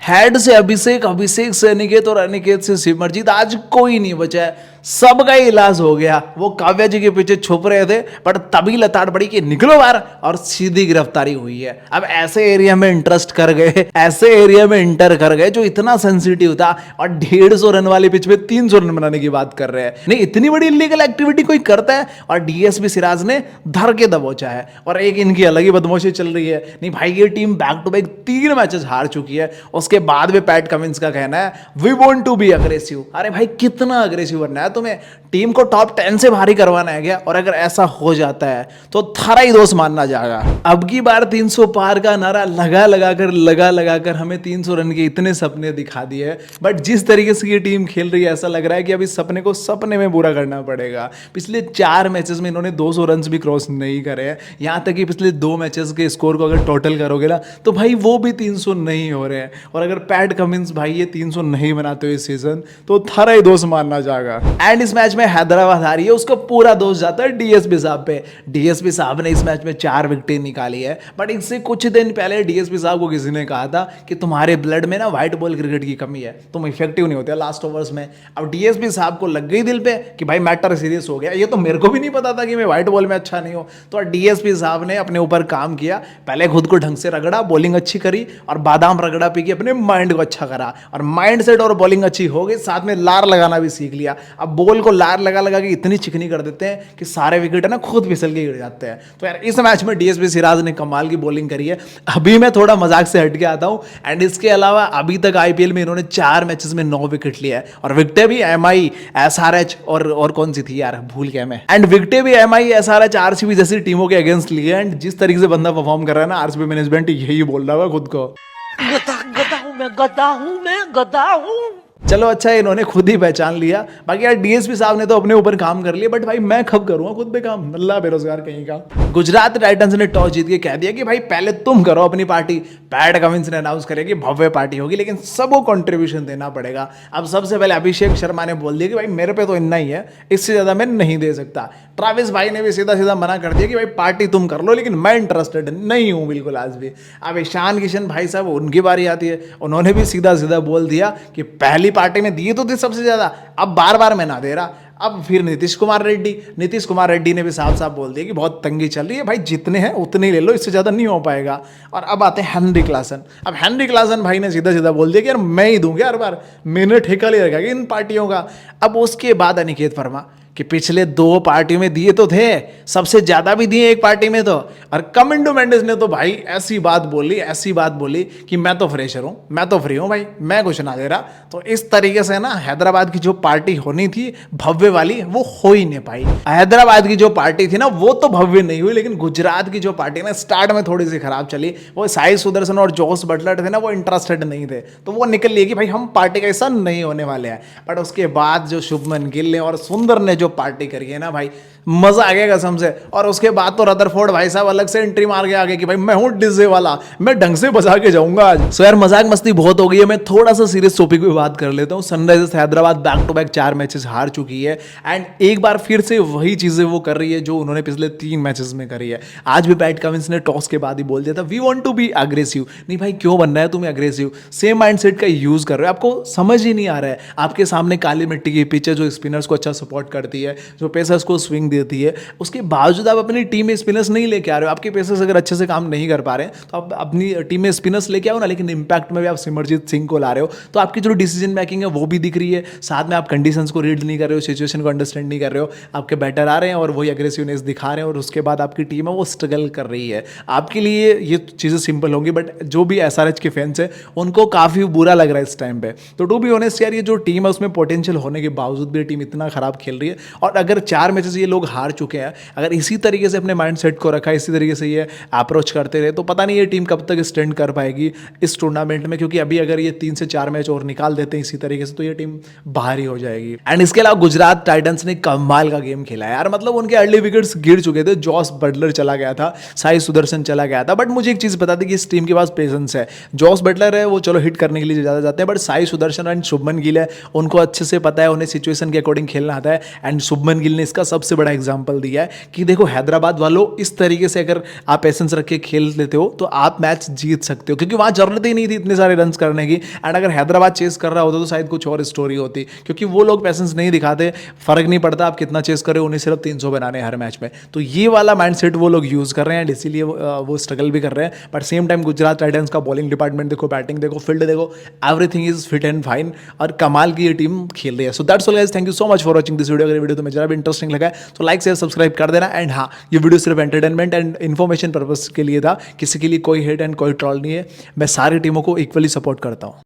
Head से अभिषेक, अभिषेक से अनिकेत और अनिकेत से सिमरजीत, आज कोई नहीं बचा है, सबका ही इलाज हो गया। वो काव्या जी के पीछे छुप रहे थे बट तभी लताड़ पड़ी कि निकलो बाहर, और सीधी गिरफ्तारी हुई है। अब ऐसे एरिया में इंटरेस्ट कर गए, ऐसे एरिया में इंटर कर गए जो इतना सेंसिटिव था, और 150 रन वाली पिच में 300 रन बनाने की बात कर रहे हैं। नहीं, इतनी बड़ी इलीगल एक्टिविटी कोई करता है? और डीएसपी सिराज ने धर के दबोचा है, और एक इनकी अलग ही बदमाशी चल रही है। नहीं भाई, ये team back to back 3 matches हार चुकी है। उसके बाद भी पैट कमिंस का कहना है we want to be aggressive. अरे भाई, कितना अग्रेसिव बनना है तुम्हें? टीम को टॉप 10 से भारी करवाना है क्या? और अगर ऐसा हो जाता है तो थारा ही दोस्त मानना जाएगा। अब की बार 300 पार का नारा लगा लगाकर हमें 300 रन के इतने सपने दिखा दिए, बट जिस तरीके से ये टीम खेल रही है ऐसा लग रहा है कि अभी सपने को सपने में पूरा करना पड़ेगा। पिछले 4 मैचेस में इन्होंने 200 रन भी क्रॉस नहीं करे हैं। यहां तक कि पिछले 2 मैचेस के स्कोर को अगर टोटल करोगे ना तो भाई वो भी 300 नहीं हो रहे हैं। और अगर पैट कमिंस भाई ये 300 नहीं बनाते हो इस सीजन तो थारा ही दोस्त मानना जाएगा। एंड इस मैच में हैदराबाद हारी है, उसका पूरा दोष जाता है डीएसपी साहब पे। डीएसपी साहब ने इस मैच में 4 विकेट निकाली है, बट इससे कुछ दिन पहले डीएसपी साहब को किसी ने कहा था कि तुम्हारे ब्लड में ना व्हाइट बॉल क्रिकेट की कमी है, तुम इफेक्टिव नहीं होते लास्ट ओवर्स में। अब डीएसपी साहब को लग गई दिल पे कि भाई मैटर सीरियस हो गया। ये तो मेरे को भी नहीं पता था कि मैं व्हाइट बॉल में अच्छा नहीं हूं। तो डीएसपी साहब ने अपने ऊपर काम किया, पहले खुद को ढंग से रगड़ा, बॉलिंग अच्छी करी, और बादाम रगड़ा पी के अपने माइंड को अच्छा करा, और माइंड सेट और बॉलिंग अच्छी हो गई, साथ में लार लगाना भी सीख लिया। अब बॉल को लार लगा लगा के इतनी चिकनी कर देते हैं कि सारे विकेट है ना खुद फिसल के गिर जाते हैं। तो यार इस मैच में डीएसपी सिराज ने कमाल की बॉलिंग करी है। अभी मैं थोड़ा मजाक से हट के आता हूं। एंड इसके अलावा अभी तक आईपीएल में इन्होंने 4 मैचेस में 9 विकेट लिया है, और विकेटें भी एमआई, एसआरएच और कौन सी थी यार, भूल गया मैं। एंड विकेटें भी एमआई, एसआरएच, आरसीबी जैसी टीमों के अगेंस्ट लिए। एंड जिस तरीके से बंदा परफॉर्म कर रहा है ना, आरसीबी मैनेजमेंट यही बोल रहा है खुद को, गधा हूं। चलो अच्छा, इन्होंने खुद ही पहचान लिया। बाकी यार डीएसपी साहब ने तो अपने ऊपर काम कर लिया, बट भाई मैं कब करूंगा खुद पे काम? नल्ला बेरोजगार कहीं का। गुजरात टाइटंस ने टॉस जीत के कह दिया कि भाई पहले तुम करो अपनी पार्टी। पैट कमिंस ने अनाउंस करे कि भव्य पार्टी होगी, लेकिन सबको कंट्रीब्यूशन देना पड़ेगा। अब सबसे पहले अभिषेक शर्मा ने बोल दिया कि भाई मेरे पे तो इतना ही है, इससे ज्यादा मैं नहीं दे सकता। ट्रेविस भाई ने भी सीधा सीधा मना कर दिया कि भाई पार्टी तुम कर लो, लेकिन मैं इंटरेस्टेड नहीं हूं बिल्कुल आज भी। अब ईशान किशन भाई साहब, उनकी बारी आती है, उन्होंने भी सीधा सीधा बोल दिया कि पहली पार्टी में दिए तो थे सबसे ज्यादा, अब बार बार मैं ना दे रहा। अब फिर नीतीश कुमार रेड्डी ने भी साफ साफ बोल दिया कि बहुत तंगी चल रही है भाई, जितने हैं उतने ही ले लो, इससे ज्यादा नहीं हो पाएगा। और अब आते हैं हेनरी क्लासन। अब हेनरी क्लासन भाई ने सीधा सीधा बोल दिया कि यार मैं ही दूंगा हर बार, मैंने ठेका ले रखा इन पार्टियों का। अब उसके बाद अनिकेत वर्मा कि पिछले 2 पार्टियों में दिए तो थे, सबसे ज्यादा भी दिए एक पार्टी में तो। और कमिंडो मेंडिस ने तो भाई ऐसी बात बोली कि मैं तो फ्रेशर हूं, मैं तो फ्री हूं भाई, मैं कुछ ना दे रहा। तो इस तरीके से ना हैदराबाद की जो पार्टी होनी थी भव्य वाली, वो हो ही नहीं पाई। हैदराबाद की जो पार्टी थी ना वो तो भव्य नहीं हुई, लेकिन गुजरात की जो पार्टी ना स्टार्ट में थोड़ी सी खराब चली। वो साई सुदर्शन और जोस बटलर थे ना, वो इंटरेस्टेड नहीं थे, तो वो निकल लिए कि भाई हम पार्टी का ऐसा नहीं होने वाले हैं। बट उसके बाद जो शुभमन गिल ने और सुंदर ने जो पार्टी करी है ना भाई, मजा आ गया कसम से। और उसके बाद तो रदरफोर्ड भाई साहब अलग से एंट्री मार के आगे कि भाई मैं हूं डीजे वाला, मैं ढंग से बजा के जाऊंगा आज। सो यार मजाक मस्ती बहुत हो गई है, मैं थोड़ा सा सीरियस टॉपिक पे बात कर लेता हूं। Sunrisers Hyderabad back to back 4 matches हार चुकी है, एंड एक बार फिर से वही चीजें वो कर रही है जो उन्होंने पिछले 3 मैचेस में करी है। आज भी पैट कमिंस ने टॉस के बाद ही बोल दिया था we want to be aggressive. नहीं भाई, क्यों बनना है तुम्हें अग्रेसिव? सेम माइंडसेट का यूज कर रहे हो, आपको समझ ही नहीं आ रहा है। आपके सामने काली मिट्टी की पिच है जो स्पिनर्स को अच्छा सपोर्ट करती है, जो पेसर्स को स्विंग देती है, उसके बावजूद आप अपनी टीम में स्पिनर्स नहीं लेके आ रहे हो। आपके पेसर्स अगर अच्छे से काम नहीं कर पा रहे हैं तो आप अपनी टीम में स्पिनर्स लेके आओ ना, लेकिन इंपैक्ट में भी आप सिमरजीत सिंह को ला रहे हो, तो आपकी जो डिसीजन मेकिंग है वो भी दिख रही है। साथ में आप कंडीशंस को रीड नहीं कर रहे हो, सिचुएशन को अंडरस्टैंड नहीं कर रहे हो, आपके बैटर आ रहे हैं और वही अग्रेसिवनेस दिखा रहे हैं, और उसके बाद आपकी टीम है वो स्ट्रगल कर रही है। आपके लिए ये चीज़ें सिंपल होंगी, बट जो भी एसआरएच के फैंस है उनको काफ़ी बुरा लग रहा है इस टाइम पे। तो टू बी ऑनेस्ट यार, ये जो टीम है उसमें पोटेंशियल होने के बावजूद भी टीम इतना खराब खेल रही है। और अगर 4 मैचेस ये लोग हार चुके हैं, अगर इसी तरीके से अपने माइंडसेट को रखा, इसी तरीके से ये अप्रोच करते रहे, तो पता नहीं ये टीम कब तक स्टैंड कर पाएगी इस टूर्नामेंट में। क्योंकि अभी अगर ये 3 से 4 मैच और निकाल देते हैं इसी तरीके से तो ये टीम बाहर ही हो जाएगी। एंड इसके अलावा गुजरात टाइटंस ने कमाल का गेम खेला यार, मतलब उनके अर्ली विकेट्स गिर चुके थे, जॉस बटलर चला गया था, साई सुदर्शन चला गया था, बट मुझे एक चीज बता दी कि इस टीम के पास पेशेंस है। जॉस बटलर है वो चलो हिट करने के लिए ज्यादा जाते हैं, बट साई सुदर्शन एंड शुभमन गिल है, उनको अच्छे से पता है, उन्हें सिचुएशन के अकॉर्डिंग खेलना आता है। एंड शुभमन गिल ने इसका सबसे बड़ा बड़ा एग्जाम्पल दिया है कि देखो हैदराबाद वालों, इस तरीके से अगर आप पेशेंस रख के खेल लेते हो तो आप मैच जीत सकते हो, क्योंकि वहाँ जरूरत ही नहीं थी इतने सारे रन करने की। एंड अगर हैदराबाद चेस कर रहा होता तो शायद कुछ और स्टोरी होती, क्योंकि वो लोग पेशेंस नहीं दिखाते, फर्क नहीं पड़ता आप कितना चेस करो, उन्हें सिर्फ 300 बनाने हर मैच में। तो ये वाला माइंडसेट वो लोग यूज़ कर रहे हैं, इसीलिए वो स्ट्रगल भी कर रहे हैं। But same time Gujarat Titans का बॉलिंग डिपार्टमेंट देखो, बैटिंग देखो, फील्ड देखो, everything is fit and fine, और कमाल की ये टीम खेल रही है। So that's all guys, thank you so much for watching this video. अगर वीडियो तुम्हें जरा भी इंटरेस्टिंग लगा है तो लाइक शेयर सब्सक्राइब कर देना। एंड हाँ, ये वीडियो सिर्फ एंटरटेनमेंट एंड इन्फॉर्मेशन पर्पज के लिए था, किसी के लिए कोई हेट एंड कोई ट्रॉल नहीं है। मैं सारी टीमों को इक्वली सपोर्ट करता हूँ।